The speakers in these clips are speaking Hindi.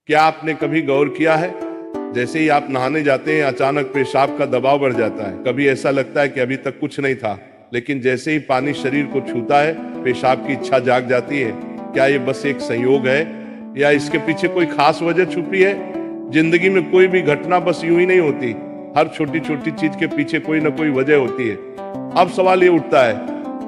क्या आपने कभी गौर किया है, जैसे ही आप नहाने जाते हैं अचानक पेशाब का दबाव बढ़ जाता है। कभी ऐसा लगता है कि अभी तक कुछ नहीं था, लेकिन जैसे ही पानी शरीर को छूता है पेशाब की इच्छा जाग जाती है। क्या ये बस एक संयोग है या इसके पीछे कोई खास वजह छुपी है? जिंदगी में कोई भी घटना बस यूं ही नहीं होती, हर छोटी छोटी चीज के पीछे कोई ना कोई वजह होती है। अब सवाल ये उठता है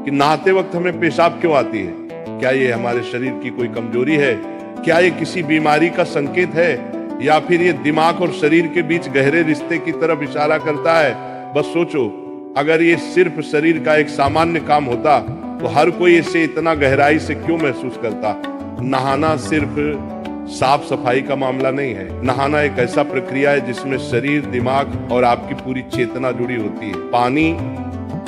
कि नहाते वक्त हमें पेशाब क्यों आती है? क्या ये हमारे शरीर की कोई कमजोरी है? क्या ये किसी बीमारी का संकेत है, या फिर ये दिमाग और शरीर के बीच गहरे रिश्ते की तरफ इशारा करता है? बस सोचो, अगर ये सिर्फ शरीर का एक सामान्य काम होता तो हर कोई इसे इतना गहराई से क्यों महसूस करता? नहाना सिर्फ साफ सफाई का मामला नहीं है। नहाना एक ऐसा प्रक्रिया है जिसमें शरीर, दिमाग और आपकी पूरी चेतना जुड़ी होती है। पानी,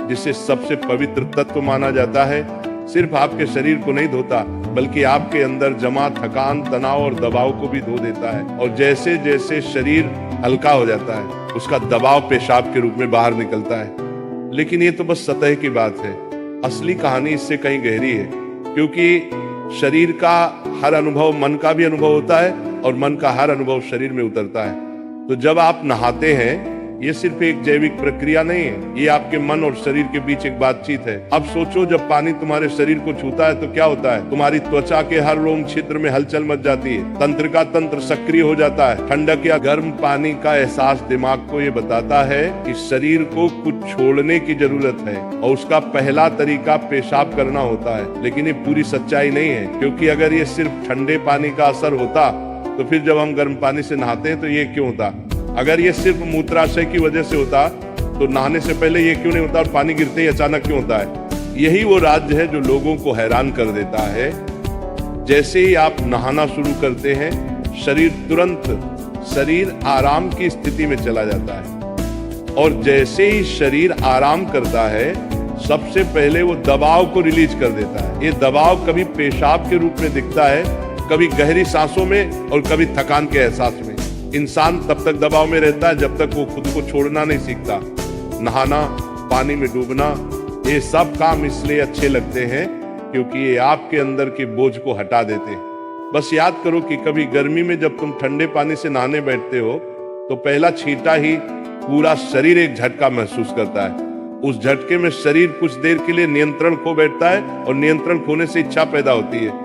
जिसे सबसे पवित्र तत्व माना जाता है, सिर्फ आपके शरीर को नहीं धोता बल्कि आपके अंदर जमा थकान, तनाव और दबाव को भी धो देता है। और जैसे जैसे शरीर हल्का हो जाता है उसका दबाव पेशाब के रूप में बाहर निकलता है। लेकिन ये तो बस सतह की बात है, असली कहानी इससे कहीं गहरी है। क्योंकि शरीर का हर अनुभव मन का भी अनुभव होता है और मन का हर अनुभव शरीर में उतरता है। तो जब आप नहाते हैं ये सिर्फ एक जैविक प्रक्रिया नहीं है, ये आपके मन और शरीर के बीच एक बातचीत है। अब सोचो, जब पानी तुम्हारे शरीर को छूता है तो क्या होता है? तुम्हारी त्वचा के हर रोम छिद्र में हलचल मच जाती है, तंत्र का तंत्र सक्रिय हो जाता है। ठंडक या गर्म पानी का एहसास दिमाग को ये बताता है कि शरीर को कुछ छोड़ने की जरूरत है और उसका पहला तरीका पेशाब करना होता है। लेकिन ये पूरी सच्चाई नहीं है, क्योंकि अगर ये सिर्फ ठंडे पानी का असर होता तो फिर जब हम गर्म पानी से नहाते हैं तो ये क्यों होता? अगर ये सिर्फ मूत्राशय की वजह से होता तो नहाने से पहले ये क्यों नहीं होता और पानी गिरते ही अचानक क्यों होता है? यही वो राज्य है जो लोगों को हैरान कर देता है। जैसे ही आप नहाना शुरू करते हैं शरीर आराम की स्थिति में चला जाता है, और जैसे ही शरीर आराम करता है सबसे पहले वो दबाव को रिलीज कर देता है। ये दबाव कभी पेशाब के रूप में दिखता है, कभी गहरी सांसों में और कभी थकान के एहसास में। इंसान तब तक दबाव में रहता है जब तक वो खुद को छोड़ना नहीं सीखता। नहाना, पानी में डूबना, ये सब काम इसलिए अच्छे लगते हैं क्योंकि ये आपके अंदर के बोझ को हटा देते हैं। बस याद करो कि कभी गर्मी में जब तुम ठंडे पानी से नहाने बैठते हो तो पहला छींटा ही पूरा शरीर एक झटका महसूस करता है। उस झटके में शरीर कुछ देर के लिए नियंत्रण खो बैठता है और नियंत्रण खोने से इच्छा पैदा होती है।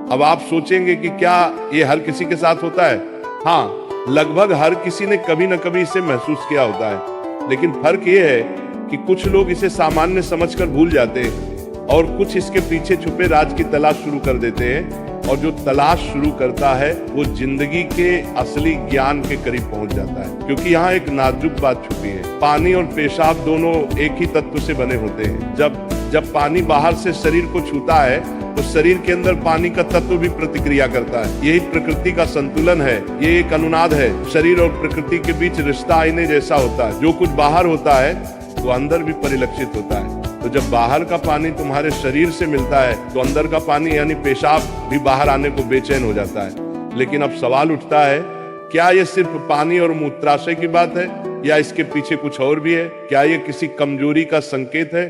अब आप सोचेंगे कि क्या ये हर किसी के साथ होता है? हाँ, लगभग हर किसी ने कभी न कभी इसे महसूस किया होता है। लेकिन फर्क ये है कि कुछ लोग इसे सामान्य समझकर भूल जाते हैं और कुछ इसके पीछे छुपे राज की तलाश शुरू कर देते हैं। और जो तलाश शुरू करता है वो जिंदगी के असली ज्ञान के करीब पहुंच जाता है। क्योंकि यहाँ एक नाजुक बात छुपी है, पानी और पेशाब दोनों एक ही तत्व से बने होते हैं। जब पानी बाहर से शरीर को छूता है तो शरीर के अंदर पानी का तत्व भी प्रतिक्रिया करता है। यही प्रकृति का संतुलन है, ये एक अनुनाद है। शरीर और प्रकृति के बीच रिश्ता आईने जैसा होता है, जो कुछ बाहर होता है वो अंदर भी परिलक्षित होता है। तो जब बाहर का पानी तुम्हारे शरीर से मिलता है तो अंदर का पानी यानी पेशाब भी बाहर आने को बेचैन हो जाता है। लेकिन अब सवाल उठता है, क्या ये सिर्फ पानी और मूत्राशय की बात है या इसके पीछे कुछ और भी है? क्या ये किसी कमजोरी का संकेत है?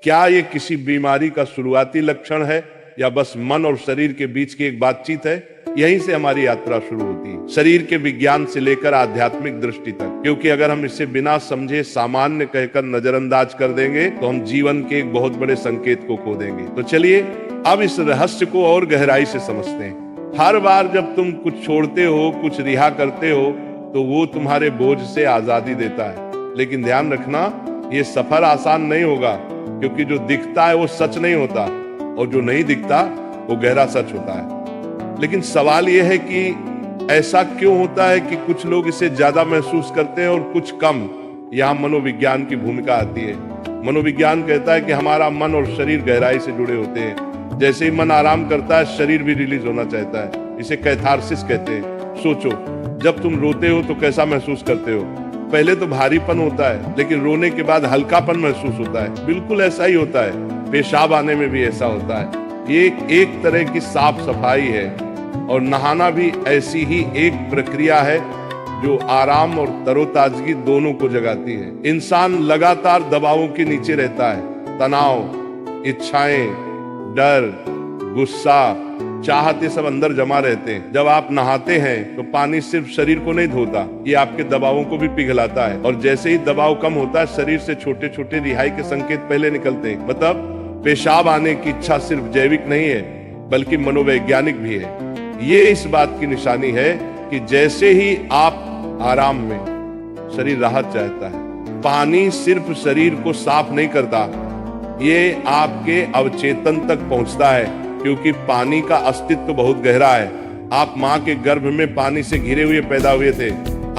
क्या ये किसी बीमारी का शुरुआती लक्षण है, या बस मन और शरीर के बीच की एक बातचीत है? यहीं से हमारी यात्रा शुरू होती है, शरीर के विज्ञान से लेकर आध्यात्मिक दृष्टि तक। क्योंकि अगर हम इसे बिना समझे सामान्य कहकर नजरअंदाज कर देंगे तो हम जीवन के एक बहुत बड़े संकेत को खो देंगे। तो चलिए अब इस रहस्य को और गहराई से समझते हैं। हर बार जब तुम कुछ छोड़ते हो, कुछ रिहा करते हो, तो वो तुम्हारे बोझ से आजादी देता है। लेकिन ध्यान रखना, ये सफर आसान नहीं होगा, क्योंकि जो दिखता है वो सच नहीं होता और जो नहीं दिखता वो गहरा सच होता है। लेकिन सवाल यह है कि ऐसा क्यों होता है कि कुछ लोग इसे ज्यादा महसूस करते हैं और कुछ कम? यहाँ मनोविज्ञान की भूमिका आती है। मनोविज्ञान कहता है कि हमारा मन और शरीर गहराई से जुड़े होते हैं। जैसे ही मन आराम करता है शरीर भी रिलीज होना चाहता है। इसे कैथारसिस कहते हैं। सोचो, जब तुम रोते हो तो कैसा महसूस करते हो? पहले तो भारीपन होता है, लेकिन रोने के बाद हल्कापन महसूस होता है। बिल्कुल ऐसा ही होता है, पेशाब आने में भी ऐसा होता है। ये एक तरह की साफ सफाई है, और नहाना भी ऐसी ही एक प्रक्रिया है जो आराम और तरोताजगी दोनों को जगाती है। इंसान लगातार दबावों के नीचे रहता है, तनाव, इच्छाएं, डर, गुस्सा, चाहते सब अंदर जमा रहते हैं। जब आप नहाते हैं तो पानी सिर्फ शरीर को नहीं धोता, ये आपके दबावों को भी पिघलाता है। और जैसे ही दबाव कम होता है, शरीर से छोटे छोटे रिहाई के संकेत पहले निकलते हैं। मतलब पेशाब आने की इच्छा सिर्फ जैविक नहीं है, बल्कि मनोवैज्ञानिक भी है। ये इस बात की निशानी है कि जैसे ही आप आराम में, शरीर राहत चाहता है। पानी सिर्फ शरीर को साफ नहीं करता, ये आपके अवचेतन तक पहुंचता है, क्योंकि पानी का अस्तित्व बहुत गहरा है। आप माँ के गर्भ में पानी से घिरे हुए पैदा हुए थे।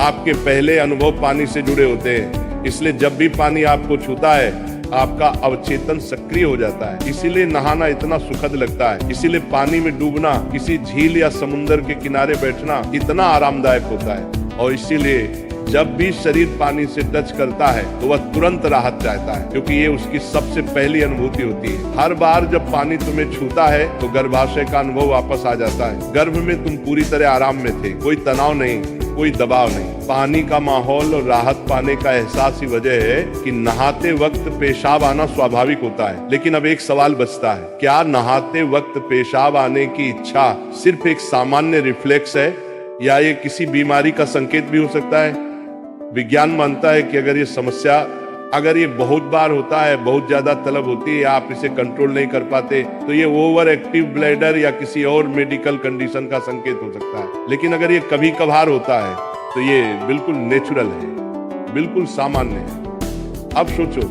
आपके पहले अनुभव पानी से जुड़े होते हैं, इसलिए जब भी पानी आपको छूता है, आपका अवचेतन सक्रिय हो जाता है। इसीलिए नहाना इतना सुखद लगता है। इसीलिए पानी में डूबना, किसी झील या समुद्र के किनारे बैठना इतना आरामदायक होता है। और इसीलिए जब भी शरीर पानी से टच करता है तो वह तुरंत राहत चाहता है, क्योंकि ये उसकी सबसे पहली अनुभूति होती है। हर बार जब पानी तुम्हें छूता है तो गर्भाशय का अनुभव वापस आ जाता है। गर्भ में तुम पूरी तरह आराम में थे, कोई तनाव नहीं, कोई दबाव नहीं। पानी का माहौल और राहत पाने का एहसास ही वजह है कि नहाते वक्त पेशाब आना स्वाभाविक होता है। लेकिन अब एक सवाल बचता है, क्या नहाते वक्त पेशाब आने की इच्छा सिर्फ एक सामान्य रिफ्लेक्स है, या ये किसी बीमारी का संकेत भी हो सकता है? विज्ञान मानता है कि अगर ये बहुत बार होता है, बहुत ज्यादा तलब होती है, आप इसे कंट्रोल नहीं कर पाते, तो ये ओवर एक्टिव ब्लैडर या किसी और मेडिकल कंडीशन का संकेत हो सकता है। लेकिन अगर ये कभी कभार होता है तो ये बिल्कुल नेचुरल है, बिल्कुल सामान्य है। अब सोचो,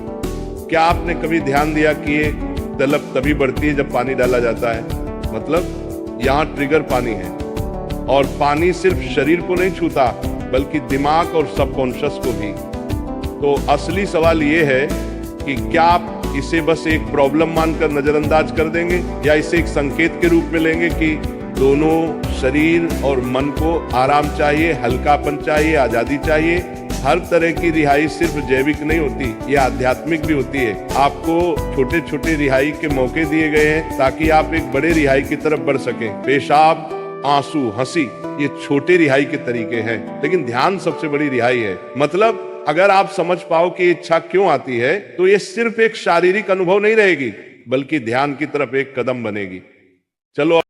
क्या आपने कभी ध्यान दिया कि ये तलब तभी बढ़ती है जब पानी डाला जाता है? मतलब यहाँ ट्रिगर पानी है, और पानी सिर्फ शरीर को नहीं छूता, बल्कि दिमाग और सबकॉन्शियस को भी। तो असली सवाल ये है कि क्या आप इसे बस एक प्रॉब्लम मानकर नजरअंदाज कर देंगे, या इसे एक संकेत के रूप में लेंगे कि दोनों शरीर और मन को आराम चाहिए, हल्कापन चाहिए, आजादी चाहिए। हर तरह की रिहाई सिर्फ जैविक नहीं होती, ये आध्यात्मिक भी होती है। आपको छोटे छोटे रिहाई के मौके दिए गए हैं ताकि आप एक बड़े रिहाई की तरफ बढ़ सकें। पेशाब, आंसू, हंसी, ये छोटे रिहाई के तरीके हैं, लेकिन ध्यान सबसे बड़ी रिहाई है। मतलब अगर आप समझ पाओ कि इच्छा क्यों आती है, तो ये सिर्फ एक शारीरिक अनुभव नहीं रहेगी, बल्कि ध्यान की तरफ एक कदम बनेगी। चलो